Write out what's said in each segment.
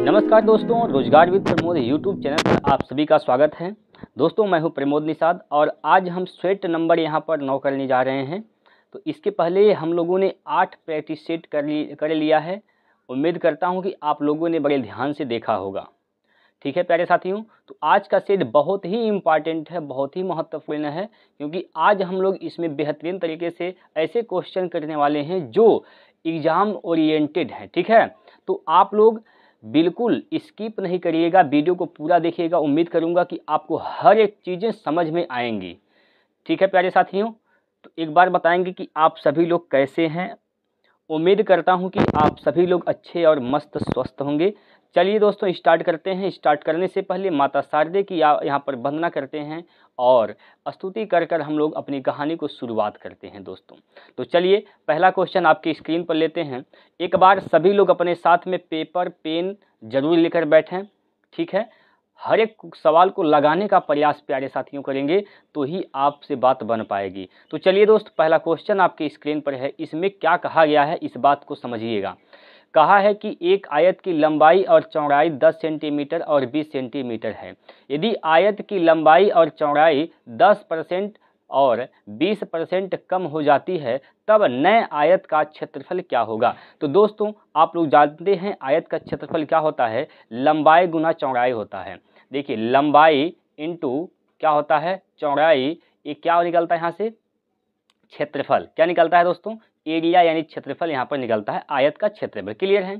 नमस्कार दोस्तों, रोजगार विद प्रमोद यूट्यूब चैनल पर आप सभी का स्वागत है। दोस्तों मैं हूं प्रमोद निषाद और आज हम स्वेट नंबर यहां पर 9 करने जा रहे हैं। तो इसके पहले हम लोगों ने 8 प्रैक्टिस सेट कर लिया है। उम्मीद करता हूं कि आप लोगों ने बड़े ध्यान से देखा होगा। ठीक है प्यारे साथियों, तो आज का सेट बहुत ही इम्पॉर्टेंट है, बहुत ही महत्वपूर्ण है, क्योंकि आज हम लोग इसमें बेहतरीन तरीके से ऐसे क्वेश्चन करने वाले हैं जो एग्ज़ाम ओरिएंटेड हैं। ठीक है, तो आप लोग बिल्कुल स्किप नहीं करिएगा, वीडियो को पूरा देखिएगा। उम्मीद करूंगा कि आपको हर एक चीज़ें समझ में आएंगी। ठीक है प्यारे साथियों, तो एक बार बताएंगे कि आप सभी लोग कैसे हैं। उम्मीद करता हूं कि आप सभी लोग अच्छे और मस्त स्वस्थ होंगे। चलिए दोस्तों स्टार्ट करते हैं। स्टार्ट करने से पहले माता शारदे की यहाँ पर वंदना करते हैं और स्तुति कर कर हम लोग अपनी कहानी को शुरुआत करते हैं दोस्तों। तो चलिए पहला क्वेश्चन आपकी स्क्रीन पर लेते हैं। एक बार सभी लोग अपने साथ में पेपर पेन जरूर लेकर बैठें। ठीक है, हर एक सवाल को लगाने का प्रयास प्यारे साथियों करेंगे तो ही आपसे बात बन पाएगी। तो चलिए दोस्त, पहला क्वेश्चन आपकी स्क्रीन पर है। इसमें क्या कहा गया है इस बात को समझिएगा। कहा है कि एक आयत की लंबाई और चौड़ाई 10 सेंटीमीटर और 20 सेंटीमीटर है। यदि आयत की लंबाई और चौड़ाई 10% और 20% कम हो जाती है तब नए आयत का क्षेत्रफल क्या होगा। तो दोस्तों आप लोग जानते हैं आयत का क्षेत्रफल क्या होता है, लंबाई गुना चौड़ाई होता है। देखिए लंबाई इंटू क्या होता है, चौड़ाई, ये क्या निकलता है यहाँ से, क्षेत्रफल। क्या निकलता है दोस्तों, एरिया यानी क्षेत्रफल यहाँ पर निकलता है, आयत का क्षेत्रफल। क्लियर है।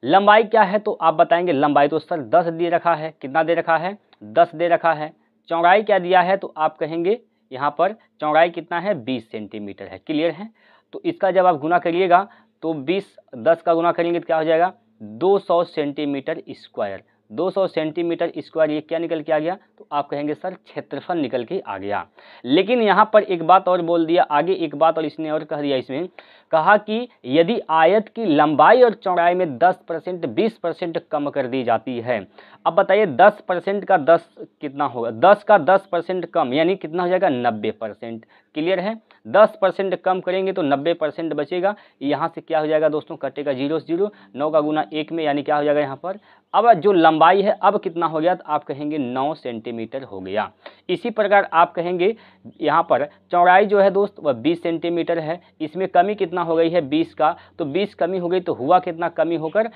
लंबाई क्या है तो आप बताएंगे, लंबाई तो सर 10 दे रखा है। कितना दे रखा है, 10 दे रखा है। चौड़ाई क्या दिया है तो आप कहेंगे यहाँ पर चौड़ाई कितना है, 20 सेंटीमीटर है। क्लियर है। तो इसका जब आप गुना करिएगा तो 10 का गुना करेंगे तो क्या हो जाएगा, 200 सेंटीमीटर स्क्वायर। 200 सेंटीमीटर स्क्वायर ये क्या निकल के आ गया, तो आप कहेंगे सर क्षेत्रफल निकल के आ गया। लेकिन यहाँ पर एक बात और बोल दिया, आगे एक बात और इसने और कह दिया। इसमें कहा कि यदि आयत की लंबाई और चौड़ाई में 10% 20% कम कर दी जाती है। अब बताइए 10% का 10 कितना होगा, 10 का 10% कम यानी कितना हो जाएगा, 90%। क्लियर है। 10% कम करेंगे तो 90% बचेगा। यहाँ से क्या हो जाएगा दोस्तों, कटेगा 0 से 0, 9 का गुना 1 में यानी क्या हो जाएगा यहाँ पर। अब जो लंबाई है अब कितना हो गया, तो आप कहेंगे 9 सेंटीमीटर हो गया। इसी प्रकार आप कहेंगे यहाँ पर चौड़ाई जो है दोस्त वह 20 सेंटीमीटर है। इसमें कमी कितना हो गई है, 20 का, तो 20 कमी हो गई तो हुआ कितना, कमी होकर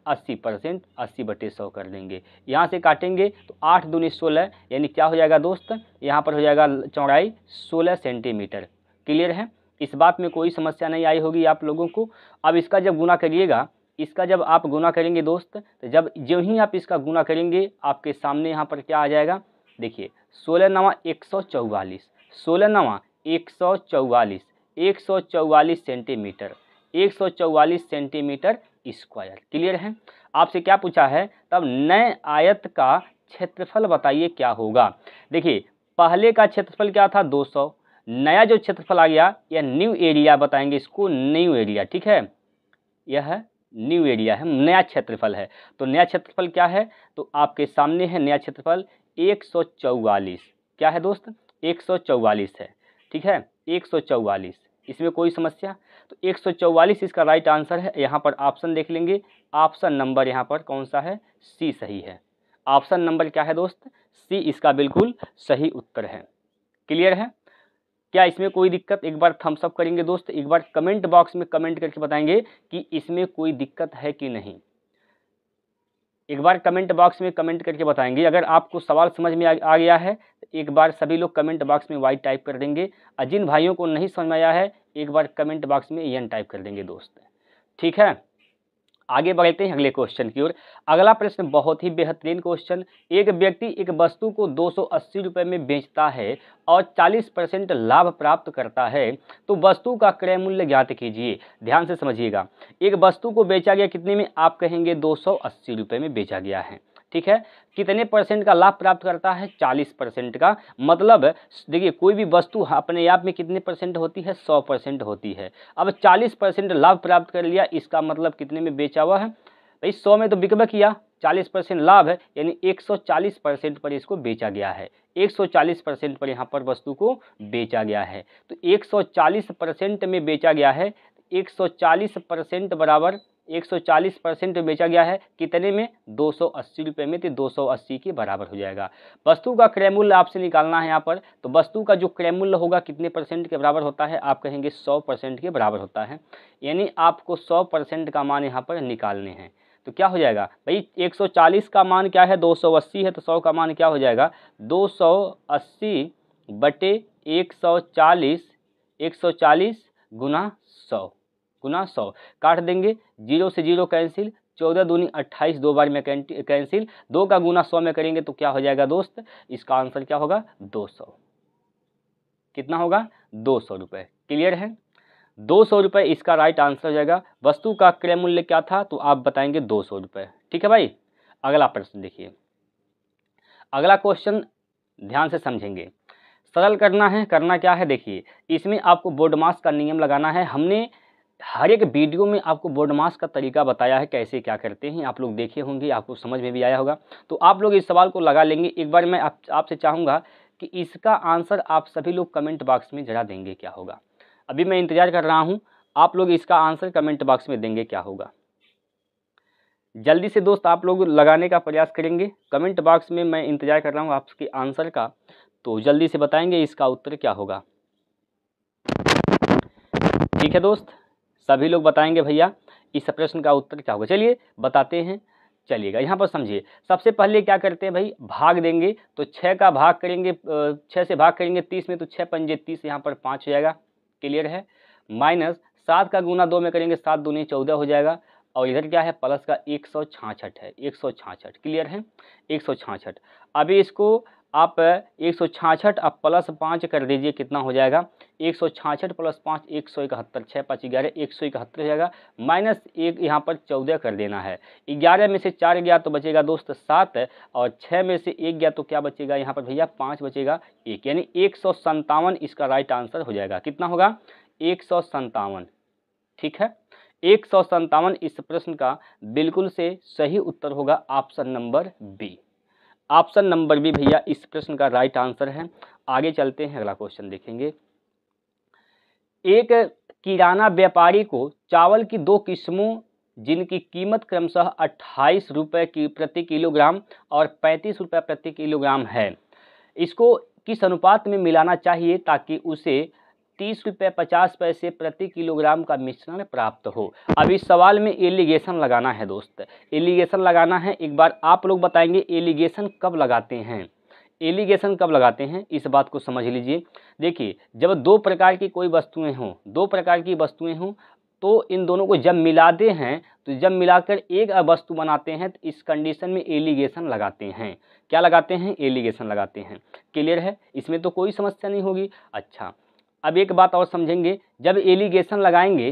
80%, 80/100 कर देंगे। यहाँ से काटेंगे तो 8 दूनी 16 यानी क्या हो जाएगा दोस्त, यहाँ पर हो जाएगा चौड़ाई 16 सेंटीमीटर। क्लियर है। इस बात में कोई समस्या नहीं आई होगी आप लोगों को। अब इसका जब गुना करिएगा, इसका जब आप गुना करेंगे दोस्त, तो जब जो ही आप इसका गुना करेंगे आपके सामने यहाँ पर क्या आ जाएगा, देखिए 16 नवा 144, 16 नवा 144, 144 सेंटीमीटर, 144 सेंटीमीटर स्क्वायर। क्लियर है। आपसे क्या पूछा है, तब नए आयत का क्षेत्रफल बताइए क्या होगा। देखिए पहले का क्षेत्रफल क्या था, 200। नया जो क्षेत्रफल आ गया यह न्यू एरिया बताएंगे इसको, न्यू एरिया। ठीक है, यह न्यू एरिया है, नया क्षेत्रफल है। तो नया क्षेत्रफल क्या है, तो आपके सामने है नया क्षेत्रफल 144। क्या है दोस्त, 144 है। ठीक है, 144, इसमें कोई समस्या, तो 144 इसका राइट आंसर है। यहाँ पर ऑप्शन देख लेंगे, ऑप्शन नंबर यहाँ पर कौन सा है, सी सही है। ऑप्शन नंबर क्या है दोस्त, सी इसका बिल्कुल सही उत्तर है। क्लियर है। क्या इसमें कोई दिक्कत, एक बार थम्स अप करेंगे दोस्त, एक बार कमेंट बॉक्स में कमेंट करके बताएंगे कि इसमें कोई दिक्कत है कि नहीं। एक बार कमेंट बॉक्स में कमेंट करके बताएंगे। अगर आपको सवाल समझ में आ गया है तो एक बार सभी लोग कमेंट बॉक्स में वाई टाइप कर देंगे, और जिन भाइयों को नहीं समझ में आया है एक बार कमेंट बॉक्स में एन टाइप कर देंगे दोस्त। ठीक है, आगे बढ़ते हैं अगले क्वेश्चन की ओर। अगला प्रश्न बहुत ही बेहतरीन क्वेश्चन। एक व्यक्ति एक वस्तु को 280 रुपये में बेचता है और 40% लाभ प्राप्त करता है, तो वस्तु का क्रय मूल्य ज्ञात कीजिए। ध्यान से समझिएगा, एक वस्तु को बेचा गया कितने में, आप कहेंगे 280 रुपये में बेचा गया है। ठीक है, कितने परसेंट का लाभ प्राप्त करता है, 40% का। मतलब देखिए कोई भी वस्तु अपने आप में कितने परसेंट होती है, 100% होती है। अब 40% लाभ प्राप्त कर लिया, इसका मतलब कितने में बेचा हुआ है भाई, 100 में तो बिकबा किया, 40% लाभ है यानी 140% पर इसको बेचा गया है। 140% पर यहाँ पर वस्तु को बेचा गया है। तो 140% में बेचा गया है, 140% बराबर 140% बेचा गया है, कितने में? 280 रुपये में, तो 280 के बराबर हो जाएगा। वस्तु का क्रय मूल्य आपसे निकालना है यहाँ पर, तो वस्तु का जो क्रय मूल्य होगा कितने % के बराबर होता है? आप कहेंगे 100% के बराबर होता है, यानी आपको 100% का मान यहाँ पर निकालने हैं। तो क्या हो जाएगा भाई, 140 का मान क्या है? 280 है, तो 100 का मान क्या हो जाएगा? 280 बटे 140, 140 गुना 100 काट देंगे, 0 से 0 कैंसिल, 14 दूनी 28, 2 बार में कैंसिल, 2 का गुना 100 में करेंगे तो क्या हो जाएगा दोस्त? इसका आंसर क्या होगा? 200। कितना होगा? 200 रुपये। क्लियर है? 200 रुपये इसका राइट आंसर हो जाएगा। वस्तु का क्रय मूल्य क्या था? तो आप बताएंगे 200 रुपये। ठीक है भाई। अगला प्रश्न देखिए, अगला क्वेश्चन ध्यान से समझेंगे, सरल करना है। करना क्या है देखिए, इसमें आपको बोर्ड मास का नियम लगाना है। हमने हर एक वीडियो में आपको बोर्ड मास का तरीका बताया है, कैसे क्या करते हैं, आप लोग देखे होंगे, आपको समझ में भी आया होगा। तो आप लोग इस सवाल को लगा लेंगे। एक बार मैं आपसे चाहूँगा कि इसका आंसर आप सभी लोग कमेंट बॉक्स में जरा देंगे क्या होगा। अभी मैं इंतजार कर रहा हूँ, आप लोग इसका आंसर कमेंट बॉक्स में देंगे क्या होगा। जल्दी से दोस्त आप लोग लगाने का प्रयास करेंगे। कमेंट बॉक्स में मैं इंतजार कर रहा हूँ आपके आंसर का, तो जल्दी से बताएंगे इसका उत्तर क्या होगा। ठीक है दोस्त, सभी लोग बताएंगे भैया इस प्रश्न का उत्तर क्या होगा। चलिए बताते हैं। चलिएगा, यहाँ पर समझिए, सबसे पहले क्या करते हैं भाई, भाग देंगे। तो 6 का भाग करेंगे, 6 से भाग करेंगे 30 में, तो 6 पंजे 30, यहाँ पर 5 हो जाएगा। क्लियर है? माइनस 7 का गुना 2 में करेंगे, 7 दूनी 14 हो जाएगा। और इधर क्या है? प्लस का 166 है, 166। क्लियर है? 166। अभी इसको आप 166 अब प्लस 5 कर दीजिए, कितना हो जाएगा? 166 प्लस 5 171, 6 5 11, 171 हो जाएगा। माइनस 1 यहाँ पर 14 कर देना है। 11 में से 4 गया तो बचेगा दोस्त 7, और 6 में से 1 गया तो क्या बचेगा यहाँ पर भैया? 5 बचेगा 1, यानी 157 इसका राइट आंसर हो जाएगा। कितना होगा? 157। ठीक है, 157 इस प्रश्न का बिल्कुल से सही उत्तर होगा option number B. Option number B भैया इस प्रश्न का राइट आंसर है। आगे चलते हैं, अगला क्वेश्चन देखेंगे। एक किराना व्यापारी को चावल की 2 किस्मों जिनकी कीमत क्रमशः 28 रुपये की प्रति किलोग्राम और 35 रुपये प्रति किलोग्राम है, इसको किस अनुपात में मिलाना चाहिए ताकि उसे 30 रुपये 50 पैसे प्रति किलोग्राम का मिश्रण प्राप्त हो। अब इस सवाल में एलिगेशन लगाना है दोस्त, एलिगेशन लगाना है। एक बार आप लोग बताएंगे एलिगेशन कब लगाते हैं, एलिगेशन कब लगाते हैं, इस बात को समझ लीजिए। देखिए, जब 2 प्रकार की कोई वस्तुएं हों, 2 प्रकार की वस्तुएं हों, तो इन दोनों को जब मिलाते हैं, तो जब मिलाकर एक वस्तु बनाते हैं, तो इस कंडीशन में एलिगेशन लगाते हैं। क्या लगाते हैं? एलिगेशन लगाते हैं। क्लियर है? इसमें तो कोई समस्या नहीं होगी। अच्छा, अब एक बात और समझेंगे, जब एलिगेशन लगाएंगे,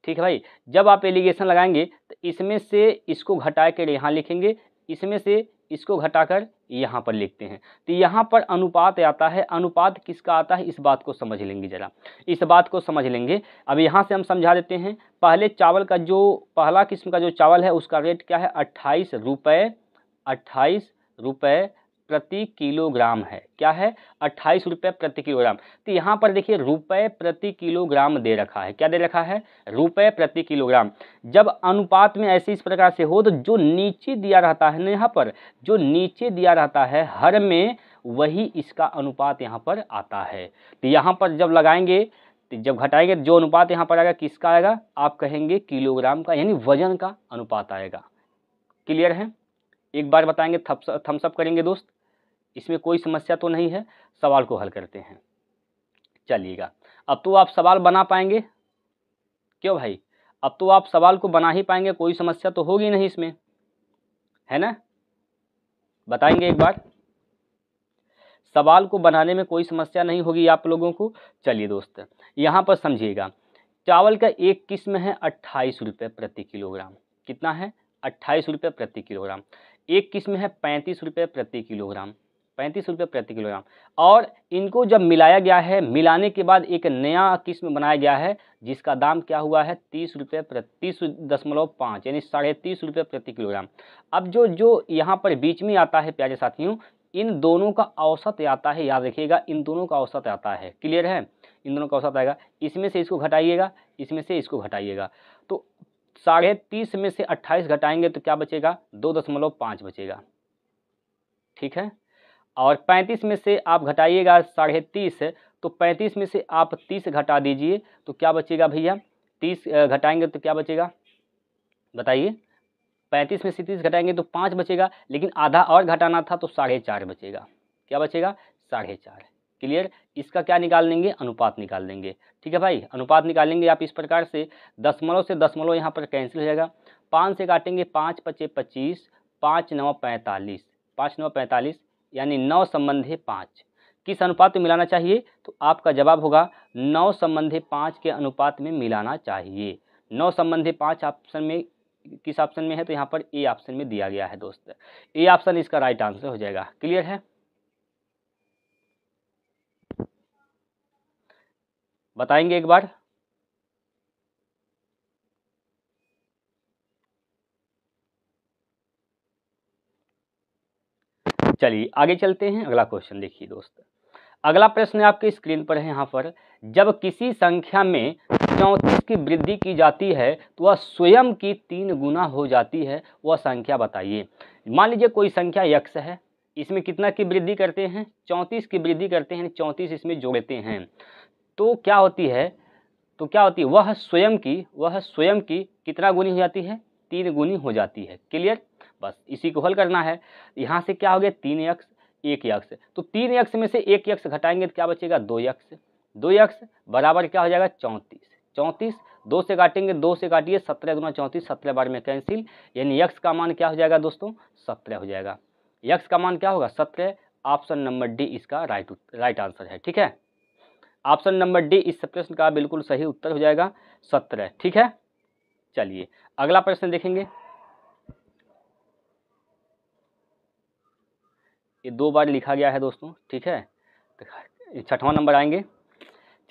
ठीक है भाई, जब आप एलिगेशन लगाएंगे तो इसमें से इसको घटा कर यहाँ लिखेंगे, इसमें से इसको घटाकर यहाँ पर लिखते हैं, तो यहाँ पर अनुपात आता है। अनुपात किसका आता है, इस बात को समझ लेंगे, जरा इस बात को समझ लेंगे। अब यहाँ से हम समझा देते हैं। पहले चावल का जो पहला किस्म का जो चावल है उसका रेट क्या है? 28 रुपये प्रति किलोग्राम है। क्या है? 28 रुपये प्रति किलोग्राम। तो यहाँ पर देखिए रुपये प्रति किलोग्राम दे रखा है। क्या दे रखा है? रुपये प्रति किलोग्राम। जब अनुपात में ऐसे इस प्रकार से हो, तो जो नीचे दिया रहता है ना, यहाँ पर जो नीचे दिया रहता है हर में, वही इसका अनुपात यहाँ पर आता है। तो यहाँ पर जब लगाएंगे, तो जब घटाएंगे, जो अनुपात यहाँ पर आएगा किसका आएगा? आप कहेंगे किलोग्राम का, यानी वजन का अनुपात आएगा। क्लियर है? एक बार बताएंगे, थम्स अप करेंगे दोस्त, इसमें कोई समस्या तो नहीं है। सवाल को हल करते हैं। चलिएगा, अब तो आप सवाल बना पाएंगे, क्यों भाई? अब तो आप सवाल को बना ही पाएंगे, कोई समस्या तो होगी नहीं इसमें, है ना? बताएंगे एक बार, सवाल को बनाने में कोई समस्या नहीं होगी आप लोगों को। चलिए दोस्त, यहाँ पर समझिएगा, चावल का एक किस्म है 28 रुपये प्रति किलोग्राम। कितना है? 28 रुपये प्रति किलोग्राम। एक किस्म है 35 रुपये प्रति किलोग्राम, 35 रुपये प्रति किलोग्राम। और इनको जब मिलाया गया है, मिलाने के बाद एक नया किस्म बनाया गया है जिसका दाम क्या हुआ है? 30 रुपये 30.5, यानी 30.5 रुपये प्रति किलोग्राम। अब जो यहाँ पर बीच में आता है प्यारे साथियों, इन दोनों का औसत आता है, याद रखिएगा, इन दोनों का औसत आता है। क्लियर है? इन दोनों का औसत आएगा, इसमें से इसको घटाइएगा, इसमें से इसको घटाइएगा, तो 30.5 में से 28 घटाएंगे तो क्या बचेगा, 2.5 बचेगा, ठीक है। और 35 में से आप घटाइएगा 30.5, तो 35 में से आप 30 घटा दीजिए तो क्या बचेगा भैया, 30 घटाएंगे तो क्या बचेगा बताइए, 35 में से 30 घटाएंगे तो 5 बचेगा, लेकिन आधा और घटाना था तो 4.5 बचेगा, क्या बचेगा 4.5। क्लियर। इसका क्या निकाल लेंगे, अनुपात निकाल लेंगे, ठीक है भाई। अनुपात निकालेंगे आप इस प्रकार से, दशमलव से दशमलव यहाँ पर कैंसिल हो जाएगा, 5 से काटेंगे 5 पचे 25, 5 9 45, 5 9 45 यानी 9 संबंधी 5 किस अनुपात में मिलाना चाहिए, तो आपका जवाब होगा 9 संबंधी 5 के अनुपात में मिलाना चाहिए। 9 संबंधी 5 ऑप्शन में किस ऑप्शन में है, तो यहाँ पर ए ऑप्शन में दिया गया है दोस्त, ए ऑप्शन इसका राइट आंसर हो जाएगा। क्लियर है, बताएंगे एक बार। चलिए आगे चलते हैं, अगला क्वेश्चन देखिए दोस्त। अगला प्रश्न आपके स्क्रीन पर है यहाँ पर, जब किसी संख्या में 34 की वृद्धि की जाती है तो वह स्वयं की 3 गुना हो जाती है, वह संख्या बताइए। मान लीजिए कोई संख्या x है, इसमें कितना की वृद्धि करते हैं, 34 की वृद्धि करते हैं, 34 इसमें जोड़ते हैं तो क्या होती है, वह स्वयं की कितना गुनी हो जाती है, 3 गुनी हो जाती है। क्लियर, बस इसी को हल करना है। यहाँ से क्या हो गया 3x 1x, तो 3x में से 1x घटाएंगे तो क्या बचेगा 2x, 2x बराबर क्या हो जाएगा 34, 34 2 से काटेंगे, 2 से काटिए 17 दूना 34, 17 बार में कैंसिल, यानी x का मान क्या हो जाएगा दोस्तों 17 हो जाएगा। x का मान क्या होगा 17, ऑप्शन नंबर डी इसका राइट आंसर है, ठीक है। ऑप्शन नंबर डी इस प्रश्न का बिल्कुल सही उत्तर हो जाएगा 17, ठीक है। चलिए अगला प्रश्न देखेंगे, ये 2 बार लिखा गया है दोस्तों, ठीक है। तो 6वां नंबर आएंगे,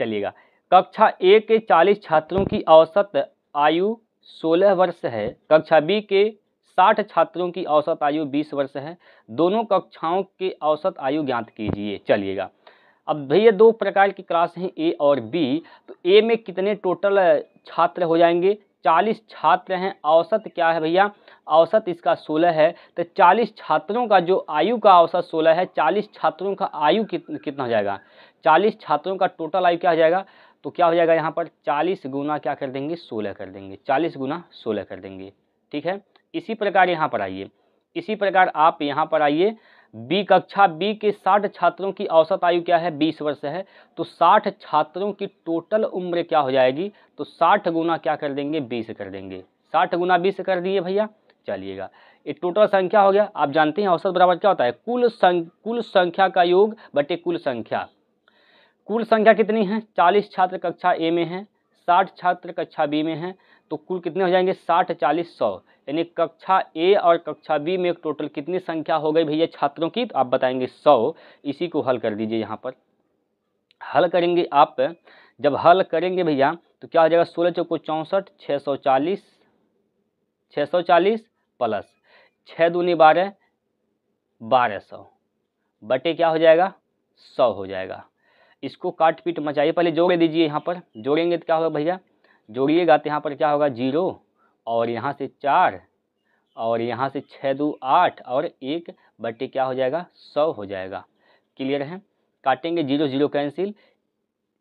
चलिएगा। कक्षा ए के 40 छात्रों की औसत आयु 16 वर्ष है, कक्षा बी के 60 छात्रों की औसत आयु 20 वर्ष है, दोनों कक्षाओं के औसत आयु ज्ञात कीजिए। चलिएगा, अब भैया 2 प्रकार की क्लास हैं ए और बी, तो ए में कितने टोटल छात्र हो जाएंगे, 40 छात्र हैं, औसत क्या है भैया, औसत इसका 16 है, तो 40 छात्रों का जो आयु का औसत 16 है, 40 छात्रों का आयु कितना हो जाएगा, 40 छात्रों का टोटल आयु क्या हो जाएगा, तो क्या हो जाएगा यहाँ पर 40 गुना क्या कर देंगे 16 कर देंगे, 40 गुना 16 कर देंगे, ठीक है। इसी प्रकार यहाँ पर आइए, इसी प्रकार आप यहाँ पर आइए, बी कक्षा बी के 60 छात्रों की औसत आयु क्या है 20 वर्ष है, तो 60 छात्रों की टोटल उम्र क्या हो जाएगी, तो 60 गुना क्या कर देंगे 20 कर देंगे, 60 गुना 20 कर दिए भैया। चलिएगा, ये टोटल संख्या हो गया। आप जानते हैं औसत बराबर क्या होता है, कुल संख्या का योग बटे कुल संख्या। कुल संख्या कितनी है, 40 छात्र कक्षा ए में हैं, 60 छात्र कक्षा बी में हैं, तो कुल कितने हो जाएंगे 60 40 100, यानी कक्षा ए और कक्षा बी में टोटल कितनी संख्या हो गई भैया छात्रों की, तो आप बताएंगे 100। इसी को हल कर दीजिए, यहाँ पर हल करेंगे आप, जब हल करेंगे भैया तो क्या हो जाएगा 16 चौको 64, 640, 640 प्लस 6 दूनी 12, 1200 बटे क्या हो जाएगा 100 हो जाएगा। इसको काट पीट मचाइए, पहले जोड़ दीजिए, यहाँ पर जोड़ेंगे तो क्या होगा भैया, जोड़िएगा तो यहाँ पर क्या होगा 0 और यहाँ से 4 और यहाँ से 6 2 8 और 1 बटे क्या हो जाएगा 100 हो जाएगा। क्लियर है, काटेंगे 0 0 कैंसिल,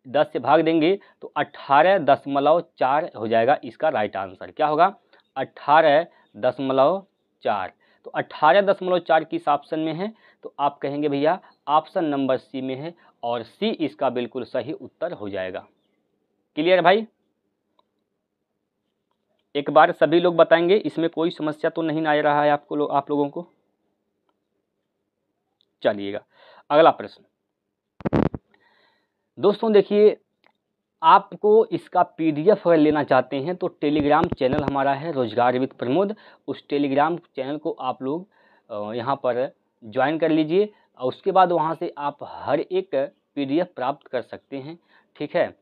10 से भाग देंगे तो 18.4 हो जाएगा। इसका राइट आंसर क्या होगा 18.4, तो 18.4 किस ऑप्शन में है, तो आप कहेंगे भैया ऑप्शन नंबर सी में है और सी इसका बिल्कुल सही उत्तर हो जाएगा। क्लियर भाई, एक बार सभी लोग बताएंगे, इसमें कोई समस्या तो नहीं आ रहा है आपको आप लोगों को। चलिएगा अगला प्रश्न दोस्तों, देखिए आपको इसका पीडीएफ अगर लेना चाहते हैं तो टेलीग्राम चैनल हमारा है रोजगार विद प्रमोद, उस टेलीग्राम चैनल को आप लोग यहाँ पर ज्वाइन कर लीजिए और उसके बाद वहाँ से आप हर एक पीडीएफ प्राप्त कर सकते हैं, ठीक है।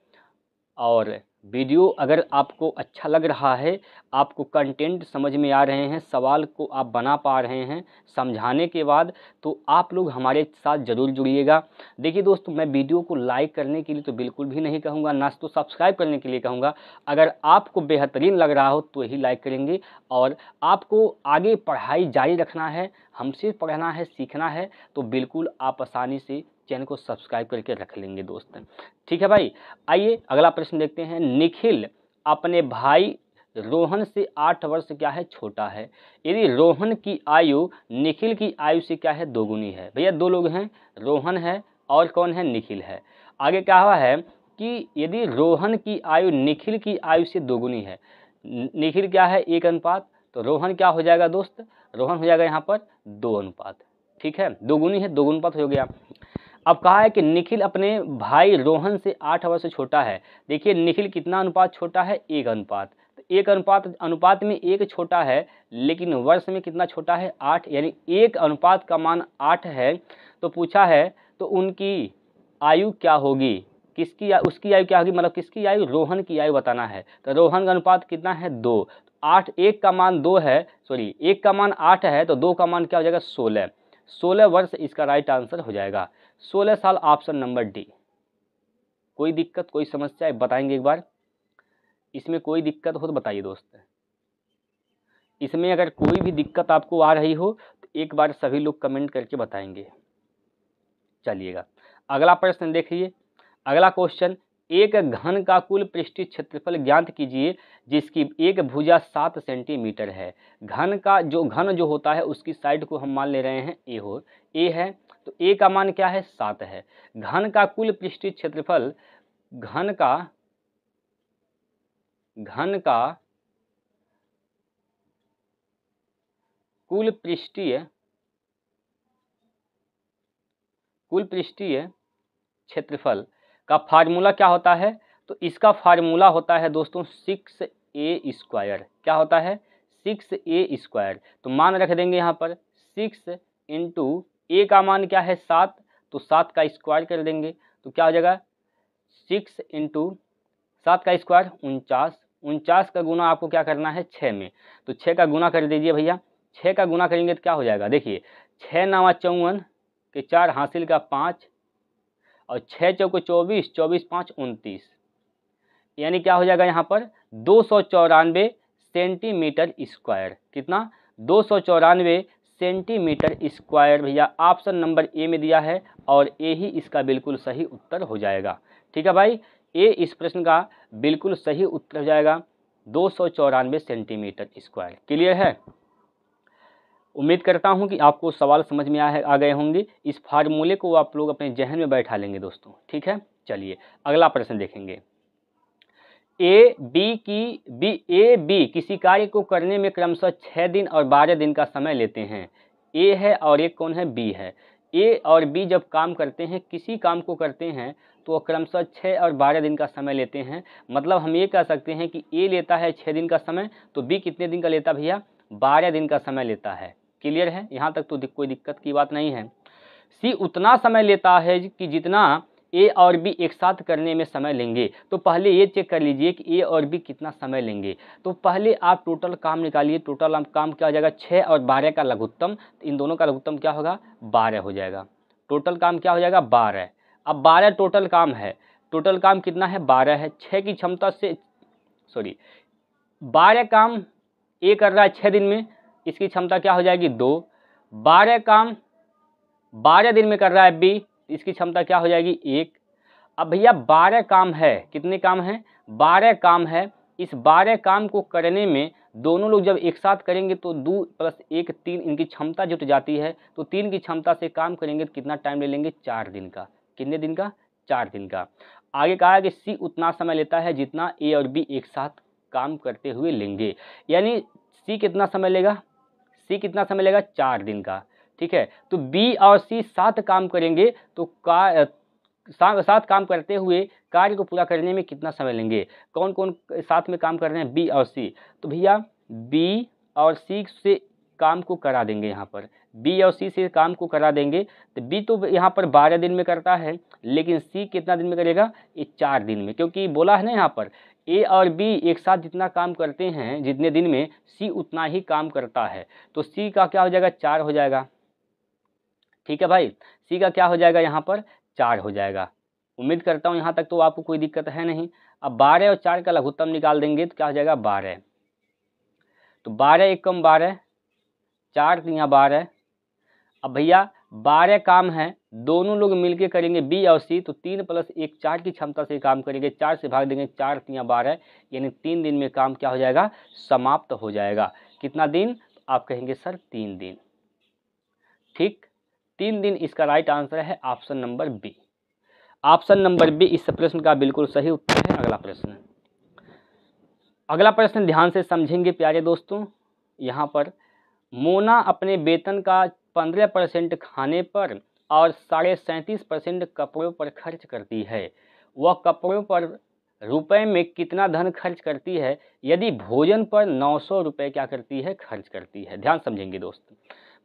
और वीडियो अगर आपको अच्छा लग रहा है, आपको कंटेंट समझ में आ रहे हैं, सवाल को आप बना पा रहे हैं समझाने के बाद, तो आप लोग हमारे साथ ज़रूर जुड़िएगा। देखिए दोस्तों, मैं वीडियो को लाइक करने के लिए तो बिल्कुल भी नहीं कहूँगा, ना तो सब्सक्राइब करने के लिए कहूँगा। अगर आपको बेहतरीन लग रहा हो तो ही लाइक करेंगे, और आपको आगे पढ़ाई जारी रखना है, हमसे पढ़ना है, सीखना है, तो बिल्कुल आप आसानी से चैनल को सब्सक्राइब करके रख लेंगे दोस्त। ठीक है भाई, आइए अगला प्रश्न देखते हैं। निखिल अपने भाई रोहन से 8 वर्ष क्या है छोटा है। यदि रोहन की आयु निखिल की आयु से क्या है दोगुनी है। भैया दो लोग हैं, रोहन है और कौन है, निखिल है। आगे क्या हुआ है कि यदि रोहन की आयु निखिल की आयु से दोगुनी है, निखिल क्या है 1 अनुपात, तो रोहन क्या हो जाएगा दोस्त, रोहन हो जाएगा यहाँ पर 2 अनुपात। ठीक है, दोगुनी है, 2 अनुपात हो गया। अब कहा है कि निखिल अपने भाई रोहन से 8 वर्ष छोटा है। देखिए निखिल कितना अनुपात छोटा है, 1 अनुपात। तो 1 अनुपात में 1 छोटा है, लेकिन वर्ष में कितना छोटा है, 8, यानी 1 अनुपात का मान 8 है। तो पूछा है तो उनकी आयु क्या होगी, किसकी उसकी आयु क्या होगी, मतलब किसकी आयु, रोहन की आयु बताना है। तो रोहन का अनुपात कितना है, 2। 8, 1 का मान 2 है, सॉरी 1 का मान 8 है, तो 2 का मान क्या हो जाएगा, 16। 16 वर्ष इसका राइट आंसर हो जाएगा। 16 साल, ऑप्शन नंबर डी। कोई दिक्कत, कोई समस्या बताएंगे एक बार, इसमें कोई दिक्कत हो तो बताइए दोस्त। इसमें अगर कोई भी दिक्कत आपको आ रही हो तो एक बार सभी लोग कमेंट करके बताएंगे। चलिएगा अगला प्रश्न देखिए। अगला क्वेश्चन, एक घन का कुल पृष्ठीय क्षेत्रफल ज्ञात कीजिए जिसकी एक भुजा 7 सेंटीमीटर है। घन जो होता है उसकी साइड को हम मान ले रहे हैं ए है, तो ए का मान क्या है, 7 है। घन का कुल पृष्ठीय क्षेत्रफल, घन का कुल पृष्ठीय क्षेत्रफल का फार्मूला क्या होता है, तो इसका फार्मूला होता है दोस्तों 6a²। क्या होता है, 6a²। तो मान रख देंगे यहाँ पर 6 इंटू ए का मान क्या है, 7, तो 7 का स्क्वायर कर देंगे, तो क्या हो जाएगा 6 इंटू 7 का स्क्वायर 49। 49 का गुना आपको क्या करना है 6 में, तो 6 का गुना कर दीजिए भैया। 6 का गुना करेंगे तो क्या हो जाएगा, देखिए 6 9 54 के 4 हासिल का 5, और 6 चौको 24, 24 5 29, यानी क्या हो जाएगा यहाँ पर 294 सेंटीमीटर स्क्वायर। कितना, 294 सेंटीमीटर स्क्वायर भैया ऑप्शन नंबर ए में दिया है, और ए ही इसका बिल्कुल सही उत्तर हो जाएगा। ठीक है भाई, ए इस प्रश्न का बिल्कुल सही उत्तर हो जाएगा, 294 सेंटीमीटर स्क्वायर। क्लियर है, उम्मीद करता हूं कि आपको सवाल समझ में आ गए होंगे। इस फार्मूले को आप लोग अपने जहन में बैठा लेंगे दोस्तों। ठीक है, चलिए अगला प्रश्न देखेंगे। ए बी किसी कार्य को करने में क्रमशः 6 दिन और 12 दिन का समय लेते हैं। ए है और एक कौन है, बी है। ए और बी जब काम करते हैं, किसी काम को करते हैं, तो क्रमशः 6 और 12 दिन का समय लेते हैं। मतलब हम ये कह सकते हैं कि ए लेता है 6 दिन का समय, तो बी कितने दिन का लेता भैया, 12 दिन का समय लेता है। क्लियर है, यहाँ तक तो कोई दिक्कत की बात नहीं है। सी उतना समय लेता है कि जितना ए और बी एक साथ करने में समय लेंगे। तो पहले ये चेक कर लीजिए कि ए और बी कितना समय लेंगे। तो पहले आप टोटल काम निकालिए। टोटल काम क्या हो जाएगा, 6 और 12 का लघुत्तम, इन दोनों का लघुत्तम क्या होगा, 12 हो जाएगा। टोटल काम क्या हो जाएगा, 12। अब 12 टोटल काम है, टोटल काम कितना है, 12 है। 6 की क्षमता से 12 काम ए कर रहा है 6 दिन में, इसकी क्षमता क्या हो जाएगी, 2। 12 काम 12 दिन में कर रहा है बी, इसकी क्षमता क्या हो जाएगी, 1। अब भैया 12 काम है, कितने काम हैं, 12 काम है। इस 12 काम को करने में दोनों लोग जब एक साथ करेंगे तो 2 + 1 3, इनकी क्षमता जुट जाती है। तो 3 की क्षमता से काम करेंगे तो कितना टाइम ले लेंगे, 4 दिन का। कितने दिन का, 4 दिन का। आगे कहा है कि सी उतना समय लेता है जितना ए और बी एक साथ काम करते हुए लेंगे। यानी सी कितना समय लेगा, सी कितना समय लेगा, 4 दिन का। ठीक है, तो बी और सी साथ काम करेंगे, तो साथ काम करते हुए कार्य को पूरा करने में कितना समय लेंगे। कौन कौन साथ में काम कर रहे हैं, बी और सी। तो भैया बी और सी से काम को करा देंगे। यहाँ पर बी और सी से काम को करा देंगे। तो बी तो यहाँ पर 12 दिन में करता है, लेकिन सी कितना दिन में करेगा, ये 4 दिन में। क्योंकि बोला है ना यहाँ पर ए और बी एक साथ जितना काम करते हैं जितने दिन में, सी उतना ही काम करता है। तो सी का क्या हो जाएगा, 4 हो जाएगा। ठीक है भाई, सी का क्या हो जाएगा यहाँ पर, 4 हो जाएगा। उम्मीद करता हूँ यहाँ तक तो आपको कोई दिक्कत है नहीं। अब 12 और 4 का लघुत्तम निकाल देंगे तो क्या हो जाएगा, 12। तो 12 एक कम 12, 4 तिया 12। अब भैया 12 काम है, दोनों लोग मिलके करेंगे बी और सी, तो 3 + 1 4 की क्षमता से काम करेंगे। 4 से भाग देंगे, 4 तिया 12, यानी 3 दिन में काम क्या हो जाएगा, समाप्त हो जाएगा। कितना दिन, आप कहेंगे सर 3 दिन। ठीक, 3 दिन इसका राइट आंसर है option number B. Option number B इस प्रश्न का बिल्कुल सही उत्तर है। अगला प्रश्न ध्यान से समझेंगे प्यारे दोस्तों। यहाँ पर मोना अपने वेतन का 15% खाने पर और 37.5% कपड़ों पर खर्च करती है। वह कपड़ों पर रुपए में कितना धन खर्च करती है यदि भोजन पर 900 रुपये क्या करती है, खर्च करती है। ध्यान समझेंगे दोस्तों,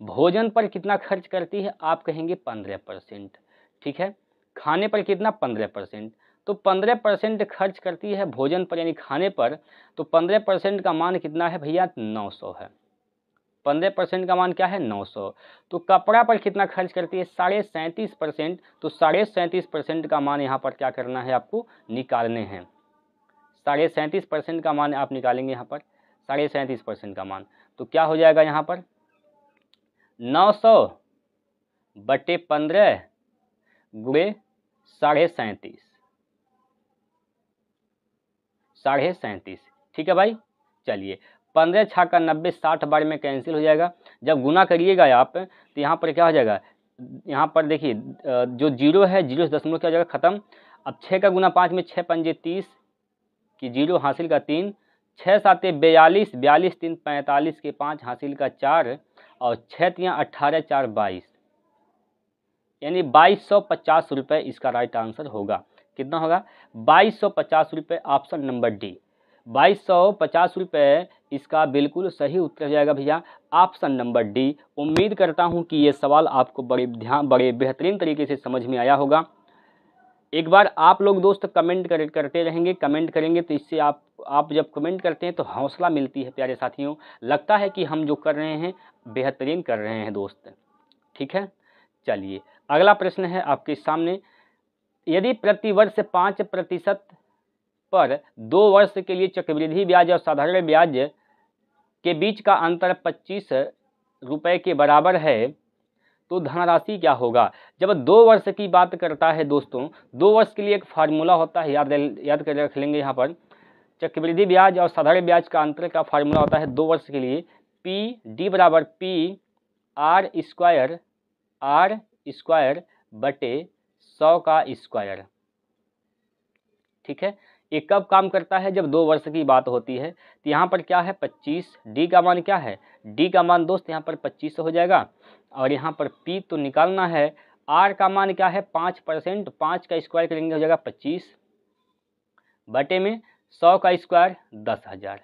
भोजन पर कितना खर्च करती है, आप कहेंगे 15%। ठीक है, खाने पर कितना, 15%। तो 15% खर्च करती है भोजन पर यानी खाने पर, तो 15% का मान कितना है भैया, 900 है। 15% का मान क्या है, 900। तो कपड़ा पर कितना खर्च करती है, 37.5%। तो 37.5% का मान यहाँ पर क्या करना है, आपको निकालने हैं। 37.5% का मान आप निकालेंगे यहाँ पर, 37.5% का मान। तो क्या हो जाएगा यहाँ पर, 900 बटे 15 गुणे 37.5। ठीक है भाई, चलिए 15 छाका 90, 60 बार में कैंसिल हो जाएगा। जब गुना करिएगा आप तो यहाँ पर क्या हो जाएगा, यहाँ पर देखिए जो जीरो है, जीरो से दशमलव क्या हो जाएगा, खत्म। अब 6 का गुना 5 में 6 पंजे 30 की जीरो हासिल का 3, 6 साते 42, 42 3 45 के 5 हासिल का 4 और 6 तियाँ 18 4 22, यानी 2250 रुपये इसका राइट आंसर होगा। कितना होगा, 2250 रुपये, ऑप्शन नंबर डी। 2250 रुपये इसका बिल्कुल सही उत्तर हो जाएगा भैया, ऑप्शन नंबर डी। उम्मीद करता हूं कि ये सवाल आपको बड़े बेहतरीन तरीके से समझ में आया होगा। एक बार आप लोग दोस्त कमेंट करते रहेंगे, कमेंट करेंगे तो इससे आप जब कमेंट करते हैं तो हौसला मिलती है प्यारे साथियों, लगता है कि हम जो कर रहे हैं बेहतरीन कर रहे हैं दोस्त। ठीक है, चलिए अगला प्रश्न है आपके सामने। यदि प्रतिवर्ष 5% पर 2 वर्ष के लिए चक्रवृद्धि ब्याज और साधारण ब्याज के बीच का अंतर 25 रुपये के बराबर है तो धनराशि क्या होगा। जब 2 वर्ष की बात करता है दोस्तों, 2 वर्ष के लिए एक फार्मूला होता है, याद कर रख लेंगे। यहाँ पर चक्रवृद्धि ब्याज और साधारण ब्याज का अंतर का फार्मूला होता है 2 वर्ष के लिए, पी डी बराबर पी आर स्क्वायर बटे 100 का स्क्वायर। ठीक है, ये कब काम करता है, जब 2 वर्ष की बात होती है। तो यहाँ पर क्या है 25, डी का मान क्या है, डी का मान दोस्त यहाँ पर 25 हो जाएगा। और यहाँ पर पी तो निकालना है, आर का मान क्या है 5%, 5 का स्क्वायर करेंगे हो जाएगा 25 बटे में 100 का स्क्वायर 10,000।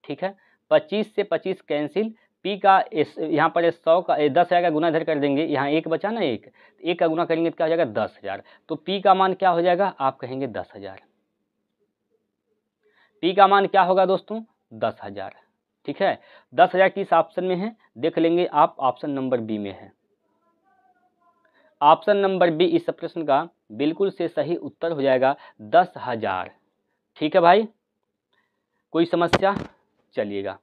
ठीक है, 25 से 25 कैंसिल, पी का यहाँ पर 100 का 10,000 का गुना इधर कर देंगे, यहाँ एक बचा ना, एक का गुना करेंगे तो क्या हो जाएगा 10,000। तो पी का मान क्या हो जाएगा, आप कहेंगे 10,000। पी का मान क्या होगा दोस्तों, 10,000। ठीक है, 10,000 किस ऑप्शन में है देख लेंगे आप, ऑप्शन नंबर बी में है। ऑप्शन नंबर बी इस प्रश्न का बिल्कुल से सही उत्तर हो जाएगा 10,000। ठीक है भाई, कोई समस्या, चलिएगा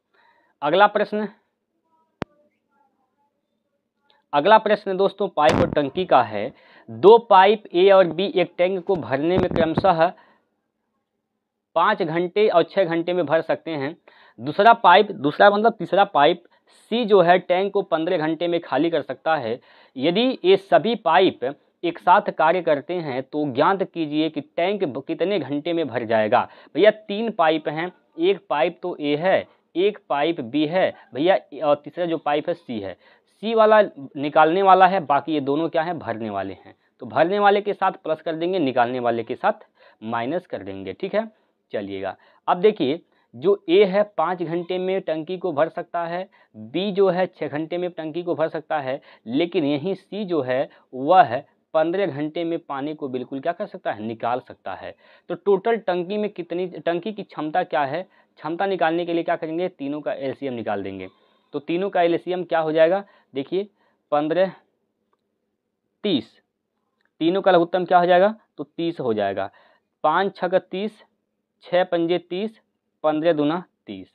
अगला प्रश्न दोस्तों पाइप और टंकी का है। 2 पाइप ए और बी एक टैंक को भरने में क्रमशः 5 घंटे और 6 घंटे में भर सकते हैं। तीसरा पाइप सी जो है टैंक को 15 घंटे में खाली कर सकता है। यदि ये सभी पाइप एक साथ कार्य करते हैं तो ज्ञात कीजिए कि टैंक कितने घंटे में भर जाएगा। भैया 3 पाइप हैं, एक पाइप तो ए है, एक पाइप बी है भैया, और तीसरा जो पाइप है सी है। सी वाला निकालने वाला है, बाकी ये दोनों क्या है, भरने वाले हैं। तो भरने वाले के साथ प्लस कर देंगे, निकालने वाले के साथ माइनस कर देंगे। ठीक है, चलिएगा अब देखिए, जो ए है 5 घंटे में टंकी को भर सकता है, बी जो है 6 घंटे में टंकी को भर सकता है, लेकिन यहीं सी जो है वह 15 घंटे में पानी को बिल्कुल क्या कर सकता है, निकाल सकता है। तो टोटल टंकी में कितनी, टंकी की क्षमता क्या है, क्षमता निकालने के लिए क्या करेंगे, तीनों का एलसीएम निकाल देंगे। तो तीनों का एलसीएम क्या हो जाएगा, देखिए 15 30, तीनों का लघुत्तम क्या हो जाएगा, तो 30 हो जाएगा। 5 छक 30, 6 पंजे 30, 15 दूना 30।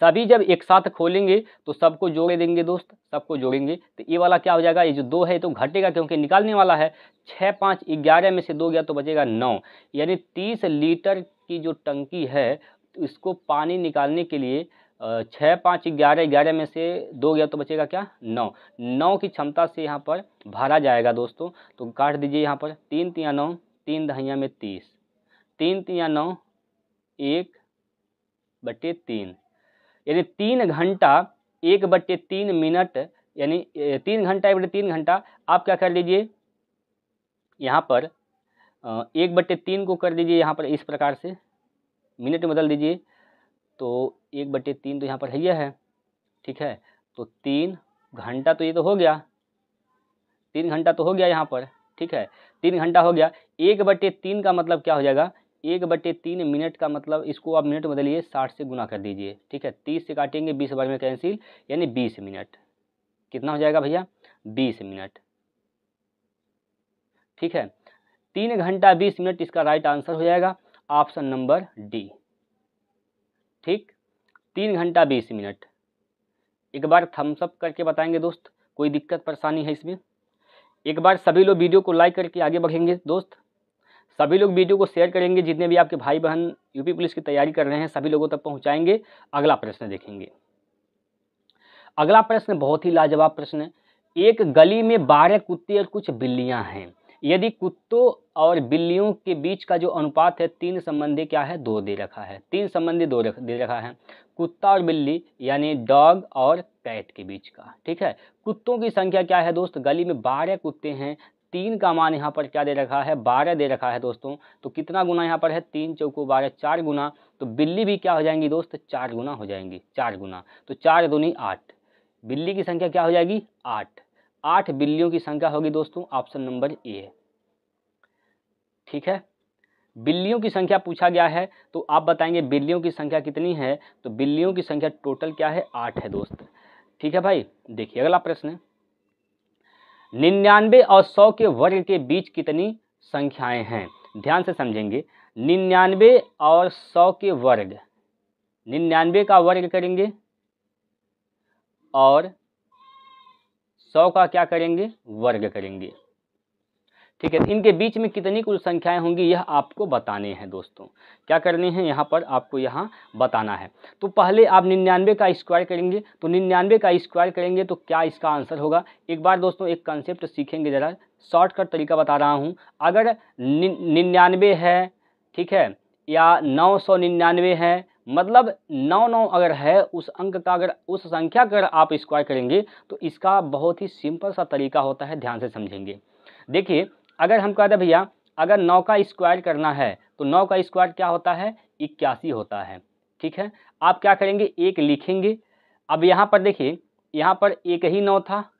सभी जब एक साथ खोलेंगे तो सबको जोड़ देंगे दोस्त, सबको जोड़ेंगे तो ये वाला क्या हो जाएगा, ये जो 2 है तो घटेगा क्योंकि निकालने वाला है। 6 5 11 में से 2 गया तो बचेगा 9, यानी 30 लीटर की जो टंकी है इसको पानी निकालने के लिए 6 5 11, 11 में से 2 गया तो बचेगा क्या, 9 की क्षमता से यहाँ पर भरा जाएगा दोस्तों। तो काट दीजिए यहाँ पर, 3 तिया 9, 3 दहिया में 30, 3 तिया 9, 1/3, यानी 3 घंटा 1/3 मिनट, यानी 3 घंटा 1/3 घंटा। आप क्या कर लीजिए यहाँ पर 1/3 को कर दीजिए यहाँ पर इस प्रकार से, मिनट में बदल दीजिए तो 1/3 तो यहाँ पर है, ठीक है। तो 3 घंटा तो ये तो हो गया, 3 घंटा तो हो गया यहाँ पर, ठीक है, 3 घंटा हो गया। 1/3 का मतलब क्या हो जाएगा, 1/3 मिनट का मतलब, इसको आप मिनट में बदलिए, 60 से गुना कर दीजिए, ठीक है। 30 से काटेंगे, 20 बार में कैंसिल, यानी 20 मिनट। कितना हो जाएगा भैया, 20 मिनट, ठीक है। 3 घंटा 20 मिनट इसका राइट आंसर हो जाएगा, ऑप्शन नंबर डी, ठीक। 3 घंटा 20 मिनट। एक बार थम्स अप करके बताएंगे दोस्त, कोई दिक्कत परेशानी है इसमें। एक बार सभी लोग वीडियो को लाइक करके आगे बढ़ेंगे दोस्त, सभी लोग वीडियो को शेयर करेंगे, जितने भी आपके भाई बहन यूपी पुलिस की तैयारी कर रहे हैं सभी लोगों तक पहुंचाएंगे। अगला प्रश्न देखेंगे। अगला प्रश्न बहुत ही लाजवाब प्रश्न है। एक गली में 12 कुत्ते और कुछ बिल्लियां हैं, यदि कुत्तों और बिल्लियों के बीच का जो अनुपात है 3 संबंधी क्या है, 2 दे रखा है, 3 संबंधी 2 दे रखा है, कुत्ता और बिल्ली यानी डॉग और कैट के बीच का, ठीक है। कुत्तों की संख्या क्या है दोस्त, गली में 12 कुत्ते हैं, 3 का मान यहाँ पर क्या दे रखा है, 12 दे रखा है दोस्तों। तो कितना गुना यहाँ पर है, 3 चौको 12, 4 गुना। तो बिल्ली भी क्या हो जाएंगी दोस्त, 4 गुना हो जाएंगी, 4 गुना। तो 4 दूनी 8, बिल्ली की संख्या क्या हो जाएगी, 8, 8 बिल्लियों की संख्या होगी दोस्तों, ऑप्शन नंबर ए, ठीक है। बिल्लियों की संख्या पूछा गया है तो आप बताएंगे बिल्लियों की संख्या कितनी है, तो बिल्लियों की संख्या टोटल क्या है, 8 है दोस्त, ठीक है भाई। देखिए अगला प्रश्न, 99 और 100 के वर्ग के बीच कितनी संख्याएं हैं, ध्यान से समझेंगे। 99 और 100 के वर्ग, 99 का वर्ग करेंगे और 100 का क्या करेंगे, वर्ग करेंगे, ठीक है। इनके बीच में कितनी कुल संख्याएं होंगी यह आपको बताने हैं दोस्तों। क्या करने हैं यहाँ पर, आपको यहाँ बताना है। तो पहले आप 99 का स्क्वायर करेंगे, तो 99 का स्क्वायर करेंगे तो क्या इसका आंसर होगा। एक बार दोस्तों एक कंसेप्ट सीखेंगे, ज़रा शॉर्टकट तरीका बता रहा हूँ। अगर 99 है, ठीक है, या 999 है, मतलब 99 अगर है उस अंक का, अगर उस संख्या का अगर आप स्क्वायर करेंगे तो इसका बहुत ही सिंपल सा तरीका होता है, ध्यान से समझेंगे। देखिए अगर हम कहते हैं भैया अगर 9 का स्क्वायर करना है तो 9 का स्क्वायर क्या होता है, 81 होता है, ठीक है। आप क्या करेंगे, 1 लिखेंगे। अब यहाँ पर देखिए, यहाँ पर एक ही 9 था,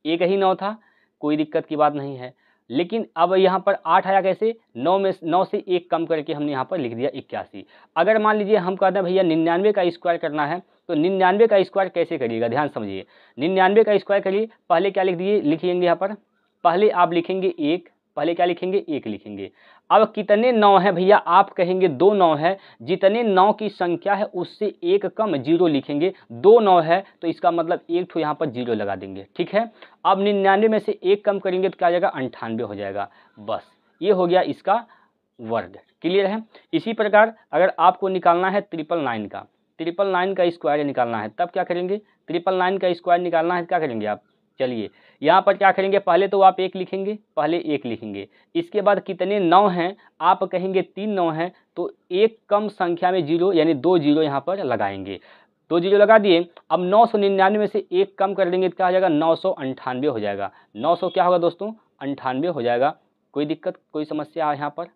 एक ही 9 था, कोई दिक्कत की बात नहीं है। लेकिन अब यहाँ पर 8 आया कैसे, 9 से 1 कम करके हमने यहाँ पर लिख दिया 81। अगर मान लीजिए हम कहते हैं भैया 99 का स्क्वायर करना है तो 99 का स्क्वायर कैसे करिएगा, ध्यान समझिए। 99 का स्क्वायर करिए, पहले क्या लिख दिए, लिखिएंगे यहाँ पर, पहले आप लिखेंगे 1, पहले क्या लिखेंगे, 1 लिखेंगे। अब कितने 9 है भैया, आप कहेंगे 2 9 है, जितने 9 की संख्या है उससे 1 कम 0 लिखेंगे। 2 9 है तो इसका मतलब 1 ठो यहाँ पर 0 लगा देंगे, ठीक है। अब 99 में से 1 कम करेंगे तो क्या हो जाएगा, 98 हो जाएगा। बस ये हो गया इसका वर्ग, क्लियर है। इसी प्रकार अगर आपको निकालना है 999 का, 999 का स्क्वायर निकालना है, तब क्या करेंगे, 999 का स्क्वायर निकालना है, क्या करेंगे आप, चलिए यहाँ पर क्या करेंगे, पहले तो आप 1 लिखेंगे, पहले 1 लिखेंगे। इसके बाद कितने 9 हैं, आप कहेंगे 3 9 हैं, तो 1 कम संख्या में 0 यानी 2 0 यहाँ पर लगाएंगे, 2 0 लगा दिए। अब 999 में से 1 कम कर देंगे तो क्या हो जाएगा, 998 हो जाएगा। 900 क्या होगा दोस्तों, 98 हो जाएगा। कोई दिक्कत कोई समस्या यहाँ पर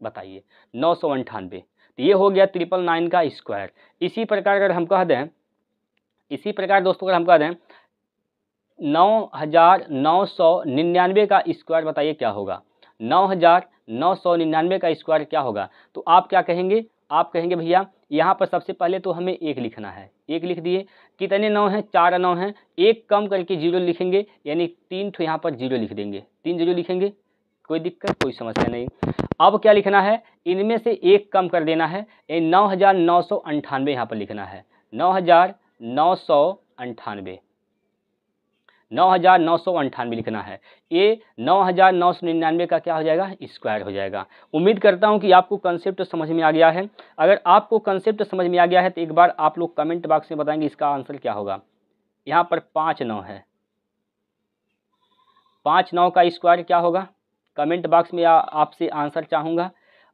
बताइए, 998। तो ये हो गया 999 का स्क्वायर। इसी प्रकार अगर हम कह दें, इसी प्रकार दोस्तों अगर हम कह दें 9,999 का स्क्वायर बताइए क्या होगा। 9,999 का स्क्वायर क्या होगा। तो आप क्या कहेंगे, आप कहेंगे भैया यहाँ पर सबसे पहले तो हमें 1 लिखना है, 1 लिख दिए। कितने 9 हैं, 4 9 हैं, 1 कम करके 0 लिखेंगे, यानी 3 ठो यहाँ पर 0 लिख देंगे, 3 0 लिखेंगे, कोई दिक्कत कोई समस्या नहीं। अब क्या लिखना है, इनमें से 1 कम कर देना है, 9,998 यहाँ पर लिखना है, 9,998 9,998 लिखना है। ये 9,999 का क्या हो जाएगा, स्क्वायर हो जाएगा। उम्मीद करता हूं कि आपको कंसेप्ट समझ में आ गया है। अगर आपको कंसेप्ट समझ में आ गया है तो एक बार आप लोग कमेंट बॉक्स में बताएंगे इसका आंसर क्या होगा। यहाँ पर 5 9 है, 5 9 का स्क्वायर क्या होगा, कमेंट बॉक्स में आपसे आंसर चाहूँगा।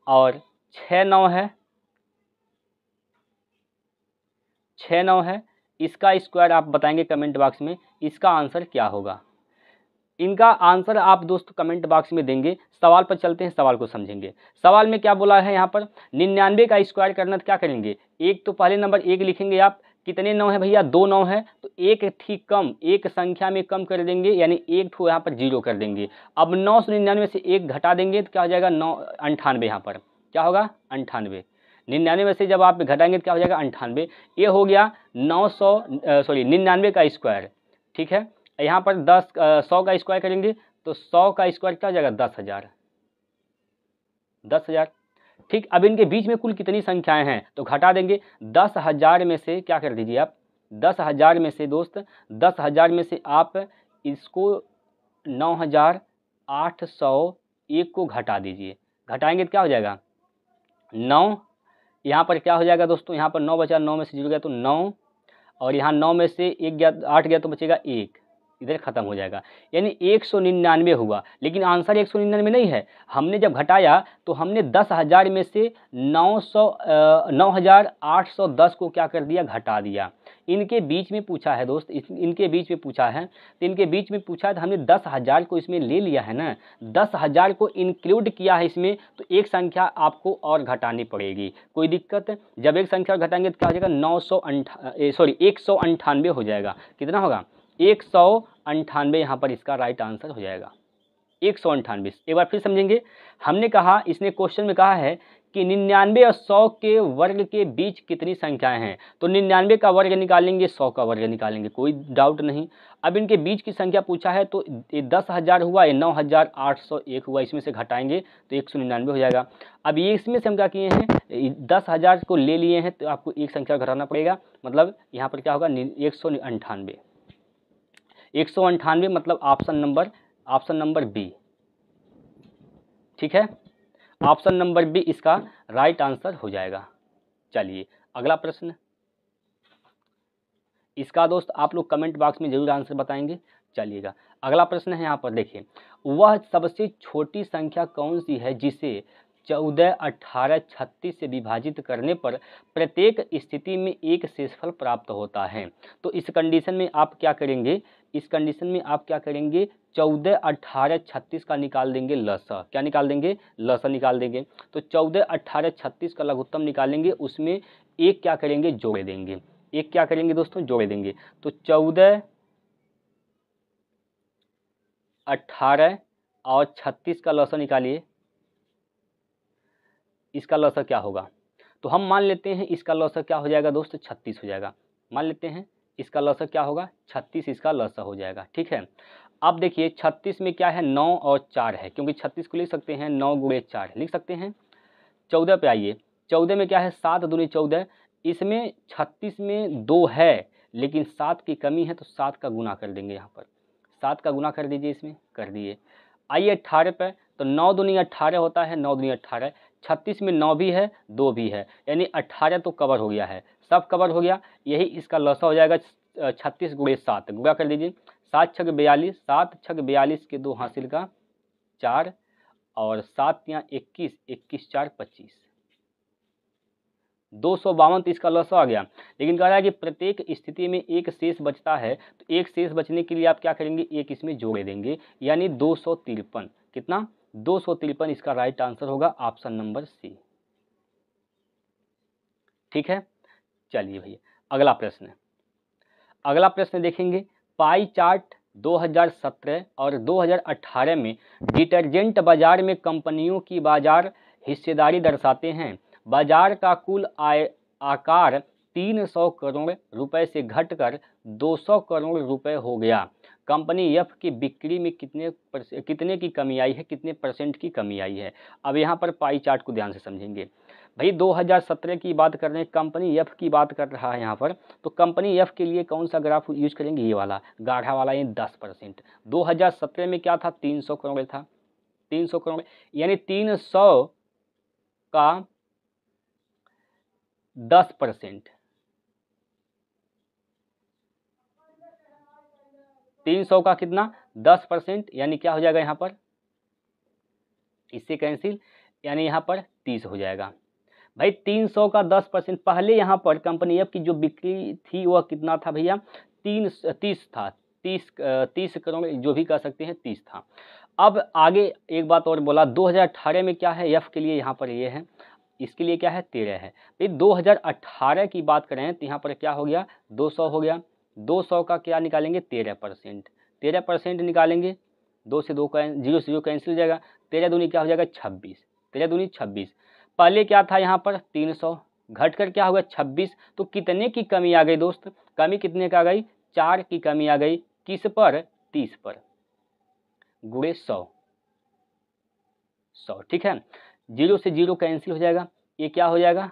और 6 9 है, 6 9 है, इसका स्क्वायर आप बताएंगे कमेंट बॉक्स में, इसका आंसर क्या होगा। इनका आंसर आप दोस्तों कमेंट बॉक्स में देंगे। सवाल पर चलते हैं, सवाल को समझेंगे। सवाल में क्या बोला है यहाँ पर, 99 का स्क्वायर करना तो क्या करेंगे, एक तो पहले नंबर 1 लिखेंगे आप। कितने 9 है भैया, 2 9 है, तो एक ठीक कम, एक संख्या में कम कर देंगे, यानी एक ठो यहाँ पर 0 कर देंगे। अब 999 से 1 घटा देंगे तो क्या हो जाएगा, 98 यहाँ पर क्या होगा, 98। 99 में से जब आप घटाएंगे तो क्या हो जाएगा, 98। ये हो गया 99 का स्क्वायर। ठीक है, यहाँ पर 100 का स्क्वायर करेंगे तो 100 का स्क्वायर क्या हो जाएगा, 10,000, 10,000। ठीक, अब इनके बीच में कुल कितनी संख्याएं हैं तो घटा देंगे। 10,000 में से क्या कर दीजिए आप, 10,000 में से दोस्त, 10,000 में से आप इसको 9,801 को घटा दीजिए। घटाएंगे तो क्या हो जाएगा, 9, यहाँ पर क्या हो जाएगा दोस्तों, यहाँ पर 9 बचा, 9 में से 0 गया तो 9, और यहाँ 9 में से 1 गया, 8 गया तो बचेगा 1, इधर खत्म हो जाएगा, यानी 199 हुआ। लेकिन आंसर 199 नहीं है, हमने जब घटाया तो हमने 10,000 में से 9,810 को क्या कर दिया, घटा दिया। इनके बीच में पूछा है दोस्त, इनके बीच में पूछा है, तो इनके बीच में पूछा है तो हमने 10,000 को इसमें ले लिया है ना, 10,000 को इंक्लूड किया है इसमें, तो एक संख्या आपको और घटानी पड़ेगी। कोई दिक्कत, जब एक संख्या घटाएंगे तो क्या हो जाएगा, 198 हो जाएगा। कितना होगा, 198 यहाँ पर इसका राइट आंसर हो जाएगा, 198। एक बार फिर समझेंगे, हमने कहा, इसने क्वेश्चन में कहा है कि 99 और 100 के वर्ग के बीच कितनी संख्याएं हैं, तो 99 का वर्ग निकालेंगे, 100 का वर्ग निकालेंगे, कोई डाउट नहीं। अब इनके बीच की संख्या पूछा है तो 10,000 हुआ, ये 9,801 हुआ, इसमें से घटाएंगे तो 199 हो जाएगा। अब ये इसमें से हम क्या किए हैं, 10,000 को ले लिए हैं तो आपको एक संख्या घटाना पड़ेगा, मतलब यहाँ पर क्या होगा, 198, 198, मतलब ऑप्शन नंबर बी। ठीक है, ऑप्शन नंबर बी इसका राइट आंसर हो जाएगा। चलिए अगला प्रश्न, इसका दोस्त आप लोग कमेंट बॉक्स में जरूर आंसर बताएंगे। चलिएगा अगला प्रश्न है, यहाँ पर देखिए, वह सबसे छोटी संख्या कौन सी है जिसे 14, 18, 36 से विभाजित करने पर प्रत्येक स्थिति में एक शेषफल प्राप्त होता है। तो इस कंडीशन में आप क्या करेंगे, इस कंडीशन में आप क्या करेंगे, 14, 18, 36 का निकाल देंगे लसा, क्या निकाल देंगे, लसा निकाल देंगे। तो 14, 18, 36 का लघुत्तम निकालेंगे, उसमें एक क्या करेंगे, जोड़ देंगे, एक क्या करेंगे दोस्तों, जोड़ देंगे। तो 14, 18 और 36 का लसा निकालिए, इसका लसा क्या होगा, तो हम मान लेते हैं इसका लसा क्या हो जाएगा दोस्त, 36 हो जाएगा। मान लेते हैं इसका लसा क्या होगा, 36 इसका लसा हो जाएगा। ठीक है, अब देखिए 36 में क्या है, 9 और 4 है, क्योंकि 36 को लिख सकते हैं 9 गुणे 4 लिख सकते हैं। 14 पे आइए, 14 में क्या है, 7 दूनी 14, इसमें 36 में 2 है लेकिन 7 की कमी है तो 7 का गुना कर देंगे, यहाँ पर 7 का गुना कर दीजिए, इसमें कर दिए। आइए 18 पे, तो 9 दूनी 18 होता है, 9 दूनी 18, 36 में 9 भी है 2 भी है, यानी 18 तो कवर हो गया है, सब कवर हो गया, यही इसका लसा हो जाएगा। 36 गुणे 7 गुणा कर दीजिए, 7 छक 42, 7 छक 42 के 2 हासिल का 4, और 7 यहाँ 21, 21 4 25, 252 तो इसका लसा आ गया। लेकिन कह रहा है कि प्रत्येक स्थिति में एक शेष बचता है, तो एक शेष बचने के लिए आप क्या करेंगे, एक इसमें जोड़े देंगे, यानी 253। कितना, 253 इसका राइट आंसर होगा, ऑप्शन नंबर सी। ठीक है, चलिए भैया अगला प्रश्न, अगला प्रश्न देखेंगे, पाई चार्ट 2017 और 2018 में डिटर्जेंट बाजार में कंपनियों की बाजार हिस्सेदारी दर्शाते हैं। बाजार का कुल आकार 300 करोड़ रुपए से घटकर 200 करोड़ रुपए हो गया। कंपनी एफ की बिक्री में कितने की कमी आई है, कितने परसेंट की कमी आई है। अब यहाँ पर पाई चार्ट को ध्यान से समझेंगे। भाई 2017 की बात कर रहे हैं, कंपनी एफ की बात कर रहा है यहाँ पर, तो कंपनी एफ के लिए कौन सा ग्राफ यूज करेंगे, ये वाला गाढ़ा वाला, ये 10%। 2017 में क्या था, 300 करोड़ था, 300 करोड़ यानी 300 का 10%, 300 का कितना 10%, यानी क्या हो जाएगा यहाँ पर, इससे कैंसिल, यानी यहाँ पर 30 हो जाएगा। भाई 300 का 10%, पहले यहाँ पर कंपनी एफ की जो बिक्री थी वह कितना था भैया, 30 था, 30 करोड़ जो भी कह सकते हैं, 30 था। अब आगे एक बात और बोला, 2018 में क्या है एफ के लिए, यहाँ पर ये है, इसके लिए क्या है 13 है। भाई 2018 की बात करें तो यहाँ पर क्या हो गया, 200 हो गया, 200 का क्या निकालेंगे, 13%, 13% निकालेंगे, 2 से 2 का 0 से 0 कैंसिल हो जाएगा, 13 दूनी क्या हो जाएगा 26, 13 दूनी 26। पहले क्या था यहाँ पर 300, घटकर क्या होगा 26, तो कितने की कमी आ गई दोस्त, कमी कितने का आ गई, 4 की कमी आ गई, किस पर, 30 पर, गुणे 100, ठीक है। 0 से 0 कैंसिल हो जाएगा, ये क्या हो जाएगा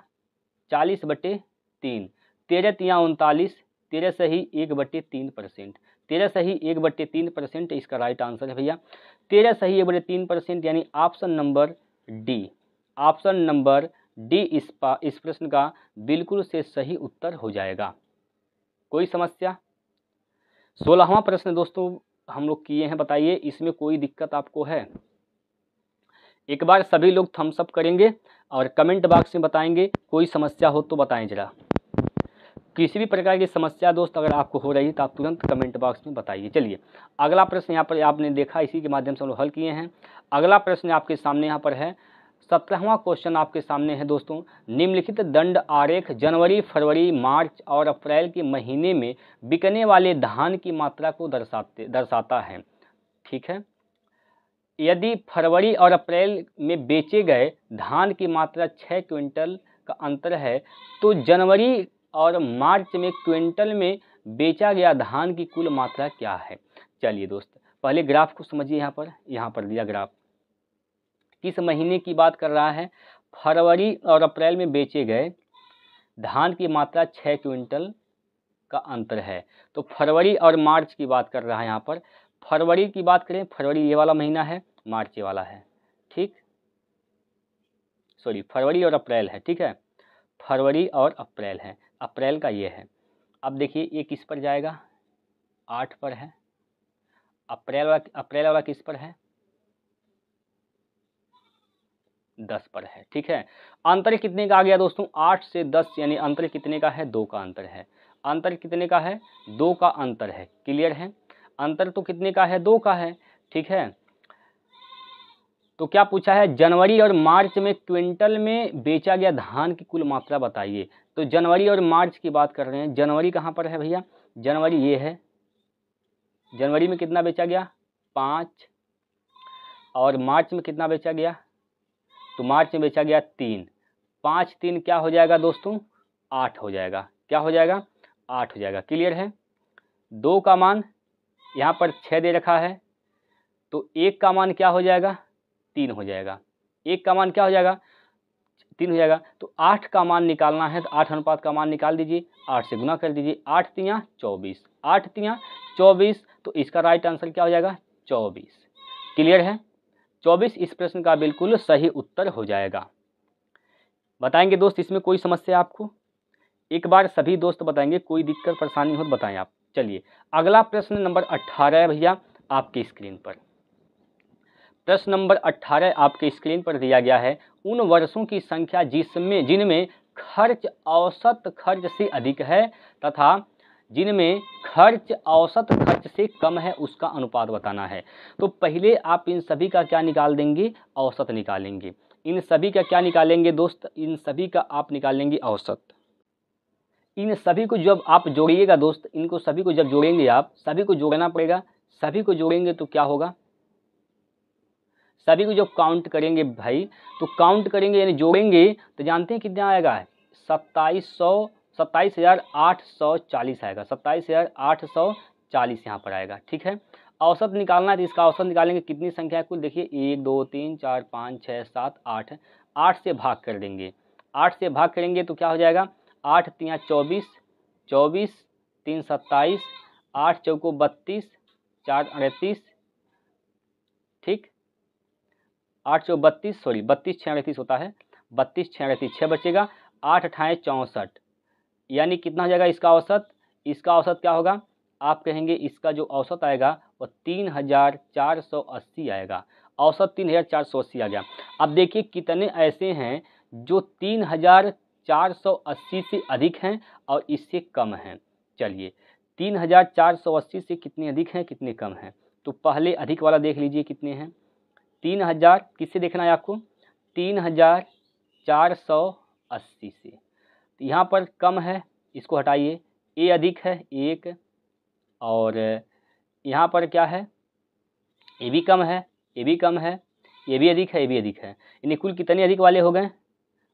40/3, 13 तिया 39, 13 सही 1/3%, 13 सही 1/3% इसका राइट आंसर है भैया, 13 सही 1/3%, यानी option number D, option number D इस प्रश्न का बिल्कुल से सही उत्तर हो जाएगा। कोई समस्या। 16वां प्रश्न दोस्तों हम लोग किए हैं, बताइए इसमें कोई दिक्कत आपको है। एक बार सभी लोग थम्स अप करेंगे और कमेंट बॉक्स में बताएंगे, कोई समस्या हो तो बताएं जरा। किसी भी प्रकार की समस्या दोस्त अगर आपको हो रही है तो आप तुरंत कमेंट बॉक्स में बताइए। चलिए अगला प्रश्न यहाँ पर आपने देखा, इसी के माध्यम से हम लोग हल किए हैं। अगला प्रश्न आपके सामने यहाँ पर है, 17वां क्वेश्चन आपके सामने है दोस्तों। निम्नलिखित दंड आरेख जनवरी, फरवरी, मार्च और अप्रैल के महीने में बिकने वाले धान की मात्रा को दर्शाता है। ठीक है, यदि फरवरी और अप्रैल में बेचे गए धान की मात्रा 6 क्विंटल का अंतर है, तो जनवरी और मार्च में क्विंटल में बेचा गया धान की कुल मात्रा क्या है। चलिए दोस्त पहले ग्राफ को समझिए। यहाँ पर दिया ग्राफ किस महीने की बात कर रहा है, फरवरी और अप्रैल में बेचे गए धान की मात्रा 6 क्विंटल का अंतर है, तो फरवरी और मार्च की बात कर रहा है। यहाँ पर फरवरी की बात करें, फरवरी ये वाला महीना है, मार्च ये वाला है, ठीक, सॉरी फरवरी और अप्रैल है, ठीक है, फरवरी और अप्रैल है, अप्रैल का ये है। अब देखिए ये किस पर जाएगा, 8 पर है, अप्रैल वाला किस पर है, 10 पर है, ठीक है। अंतर कितने का आ गया दोस्तों, 8 से 10, यानी अंतर कितने का है, 2 का अंतर है। अंतर कितने का है, 2 का अंतर है, क्लियर है। अंतर तो कितने का है, 2 का है, ठीक है। तो क्या पूछा है, जनवरी और मार्च में क्विंटल में बेचा गया धान की कुल मात्रा बताइए। तो जनवरी और मार्च की बात कर रहे हैं, जनवरी कहाँ पर है भैया, जनवरी ये है, जनवरी में कितना बेचा गया 5, और मार्च में कितना बेचा गया, तो मार्च में बेचा गया 3, 5 3 क्या हो जाएगा दोस्तों, 8 हो जाएगा, क्या हो जाएगा 8 हो जाएगा, क्लियर है। 2 का मान यहाँ पर 6 दे रखा है, तो 1 का मान क्या हो जाएगा, 3 हो जाएगा, 1 का मान क्या हो जाएगा 3 हो जाएगा। तो 8 का मान निकालना है, तो 8 अनुपात का मान निकाल दीजिए, 8 से गुना कर दीजिए, 8 तिया 24, 8 तिया 24, तो इसका राइट आंसर क्या हो जाएगा 24, क्लियर है। 24 इस प्रश्न का बिल्कुल सही उत्तर हो जाएगा। बताएंगे दोस्त इसमें कोई समस्या आपको, एक बार सभी दोस्त बताएंगे, कोई दिक्कत परेशानी हो तो बताएं आप। चलिए अगला प्रश्न नंबर 18 है भैया आपकी स्क्रीन पर। प्रश्न नंबर 18 आपके स्क्रीन पर दिया गया है, उन वर्षों की संख्या जिनमें खर्च औसत खर्च से अधिक है तथा जिनमें खर्च औसत खर्च से कम है, उसका अनुपात बताना है। तो पहले आप इन सभी का क्या निकाल देंगे, औसत निकालेंगे। इन सभी का क्या निकालेंगे दोस्त, इन सभी का आप निकालेंगे औसत। इन सभी को जब आप जोड़िएगा दोस्त, इनको सभी को जब जोड़ेंगे आप, सभी को जोड़ना पड़ेगा, सभी को जोड़ेंगे तो क्या होगा, सभी को जब काउंट करेंगे भाई, तो काउंट करेंगे यानी जोड़ेंगे तो जानते हैं कितना आएगा, 27,840 आएगा, 27,840 यहाँ पर आएगा। ठीक है, औसत निकालना है तो इसका औसत निकालेंगे, कितनी संख्या है कुल, देखिए 1 2 3 4 5 6 7 8, 8 से भाग कर देंगे, 8 से भाग करेंगे तो क्या हो जाएगा, 8 3 24, 24 3 27, 8 चौको 32, 4 38, ठीक, 8 चौ 32, सॉरी 32 6 38 होता है, 32 6 38, 6 बचेगा, 8 अठाए 64, यानी कितना हो जाएगा इसका औसत, इसका औसत क्या होगा, आप कहेंगे इसका जो औसत आएगा वो 3480 आएगा, औसत 3480 आ गया। अब देखिए कितने ऐसे हैं जो 3480 से अधिक हैं और इससे कम हैं। चलिए 3480 से कितने अधिक हैं कितने कम हैं, तो पहले अधिक वाला देख लीजिए कितने हैं, 3000 किससे देखना है आपको, 3480 से, तो यहाँ पर कम है, इसको हटाइए, ए अधिक है 1, और यहाँ पर क्या है, ए भी कम है, ए भी कम है, ये भी अधिक है, ये भी अधिक है, यानी कुल कितने अधिक वाले हो गए,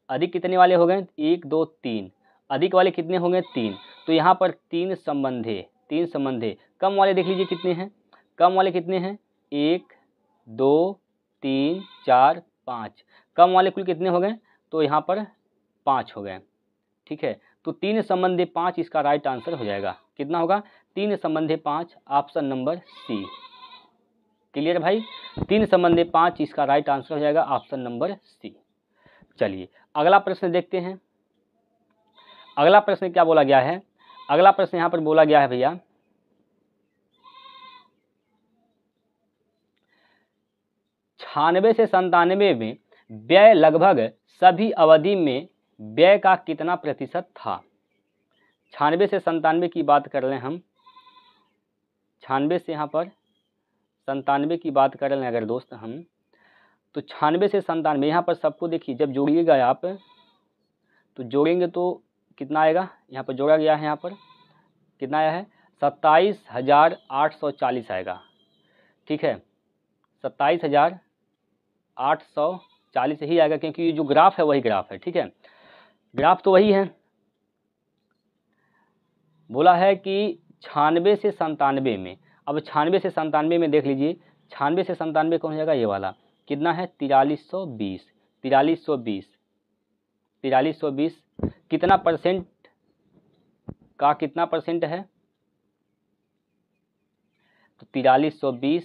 अधिक कितने वाले हो गए, 1 2 3, अधिक वाले कितने हो गए 3, तो यहाँ पर 3 संबंधे, कम वाले देख लीजिए कितने हैं, कम वाले कितने हैं, 1 2 3 4 5, कम वाले कुल कितने हो गए, तो यहाँ पर 5 हो गए। ठीक है, तो 3 संबंधे 5 इसका राइट आंसर हो जाएगा, कितना होगा, 3 संबंधे 5, ऑप्शन नंबर सी। क्लियर भाई, 3 संबंधे 5 इसका राइट आंसर हो जाएगा, ऑप्शन नंबर सी। चलिए अगला प्रश्न देखते हैं, अगला प्रश्न क्या बोला गया है, अगला प्रश्न यहाँ पर बोला गया है भैया, छियानवे से 97 में व्यय लगभग सभी अवधि में व्यय का कितना प्रतिशत था। 96 से 97 की बात कर रहे हैं हम, 96 से यहाँ पर 97 की बात कर रहे हैं अगर दोस्त हम, तो 96 से 97 यहाँ पर सबको देखिए, जब जोड़िएगा आप तो जोड़ेंगे तो कितना आएगा, यहाँ पर जोड़ा गया है, यहाँ पर कितना आया है, 27,840 आएगा। ठीक है, 27,840 ही आएगा, क्योंकि ये जो ग्राफ है वही ग्राफ है। ठीक है, ग्राफ तो वही है, बोला है कि 96 से 97 में, अब 96 से 97 में देख लीजिए, 96 से 97 कौन हो जाएगा, ये वाला कितना है, 4320, 4320 कितना परसेंट का कितना परसेंट है, तो 4320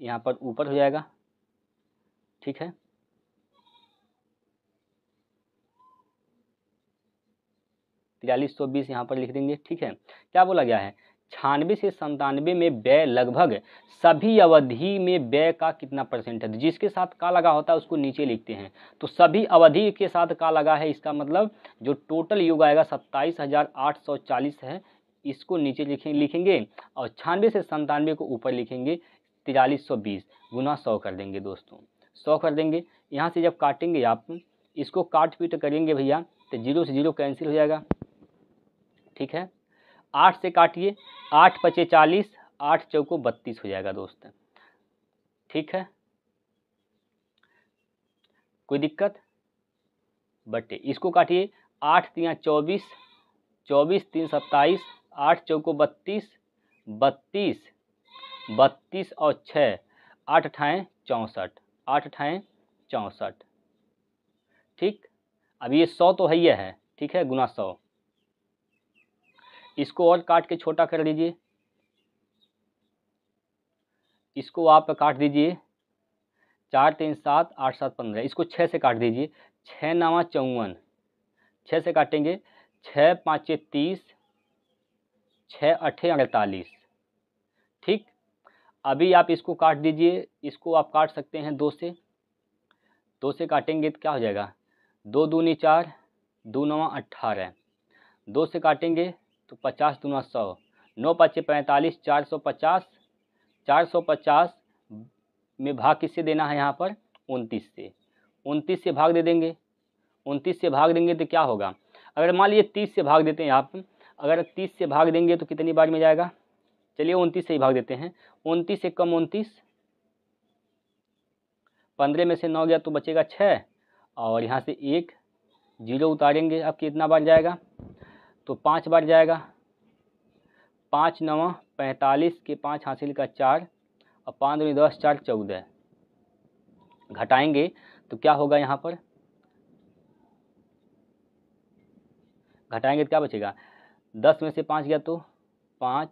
यहाँ पर ऊपर हो जाएगा। ठीक है, तिरालीस 120 यहाँ पर लिख देंगे। ठीक है, क्या बोला गया है, 96 से 97 में व्यय लगभग सभी अवधि में व्यय का कितना परसेंट है, तो जिसके साथ का लगा होता है उसको नीचे लिखते हैं, तो सभी अवधि के साथ का लगा है, इसका मतलब जो टोटल योग आएगा 27,840 है, इसको नीचे लिखेंगे और 96 से 97 को ऊपर लिखेंगे, 4320 गुना 100 कर देंगे दोस्तों, 100 कर देंगे। यहाँ से जब काटेंगे आप इसको काट पीट करेंगे भैया तो 0 से 0 कैंसिल हो जाएगा। ठीक है, 8 से काटिए, 8 पचे 40, 8 चौको 32 हो जाएगा दोस्त। ठीक है, कोई दिक्कत, बटे इसको काटिए, 8 3 24, 24 3 27, 8 चौको 32, 32 32 और 6, 8 अठाएँ 64, 8 अठाएँ 64। ठीक, अब ये 100 तो है ही है, ठीक है, गुना 100, इसको और काट के छोटा कर लीजिए, इसको आप काट दीजिए, 4 3 7 8 7 15, इसको 6 से काट दीजिए, 6 9 54, 6 से काटेंगे, 6 5 30, 6 8 48। ठीक, अभी आप इसको काट दीजिए, इसको आप काट सकते हैं 2 से, 2 से काटेंगे तो क्या हो जाएगा, 2 दूनी 4, 2 9 18, 2 से काटेंगे तो 50 दूना 100, 9 5 45, 450, 450 में भाग किससे देना है, यहाँ पर 29 से, 29 से भाग दे देंगे, 29 से भाग देंगे तो क्या होगा, अगर मान लीजिए 30 से भाग देते हैं आप, अगर 30 से भाग देंगे तो कितनी बार में जाएगा, चलिए 29 से ही भाग देते हैं। 29 से कम 29, 15 में से 9 गया तो बचेगा 6, और यहाँ से 1 0 उतारेंगे, अब कितना बार जाएगा, तो 5 बार जाएगा। 5 9 45 के 5 हासिल का 4, और 5 दूनी 10, 4 14, घटाएंगे तो क्या होगा, यहाँ पर घटाएंगे तो क्या बचेगा, 10 में से 5 गया तो 5,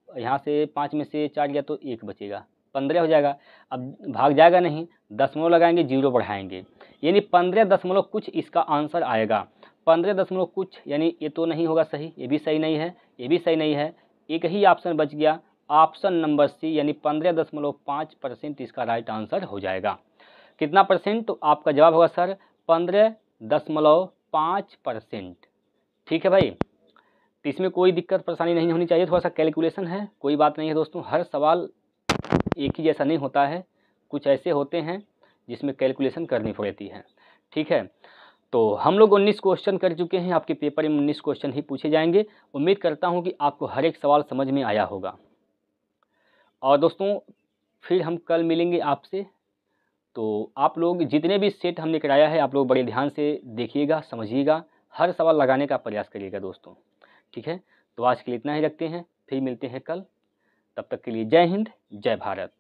यहाँ से 5 में से 4 गया तो 1 बचेगा, 15 हो जाएगा। अब भाग जाएगा नहीं, दशमलव लगाएंगे, 0 बढ़ाएंगे, यानी 15 दशमलव कुछ इसका आंसर आएगा। 15 दशमलव कुछ यानी ये तो नहीं होगा सही, ये भी सही नहीं है, ये भी सही नहीं है, एक ही ऑप्शन बच गया, ऑप्शन नंबर सी, यानी 15.5% इसका राइट आंसर हो जाएगा। कितना परसेंट, तो आपका जवाब होगा सर 15.5%। ठीक है भाई, तो इसमें कोई दिक्कत परेशानी नहीं होनी चाहिए, थोड़ा सा कैलकुलेशन है, कोई बात नहीं है दोस्तों, हर सवाल एक ही जैसा नहीं होता है, कुछ ऐसे होते हैं जिसमें कैलकुलेशन करनी पड़ती है। ठीक है, तो हम लोग 19 क्वेश्चन कर चुके हैं, आपके पेपर में 19 क्वेश्चन ही पूछे जाएंगे। उम्मीद करता हूं कि आपको हर एक सवाल समझ में आया होगा। और दोस्तों फिर हम कल मिलेंगे आपसे, तो आप लोग जितने भी सेट हमने कराया है आप लोग बड़े ध्यान से देखिएगा, समझिएगा, हर सवाल लगाने का प्रयास करिएगा दोस्तों। ठीक है, तो आज के लिए इतना ही रखते हैं, फिर मिलते हैं कल, तब तक के लिए जय हिंद, जय भारत।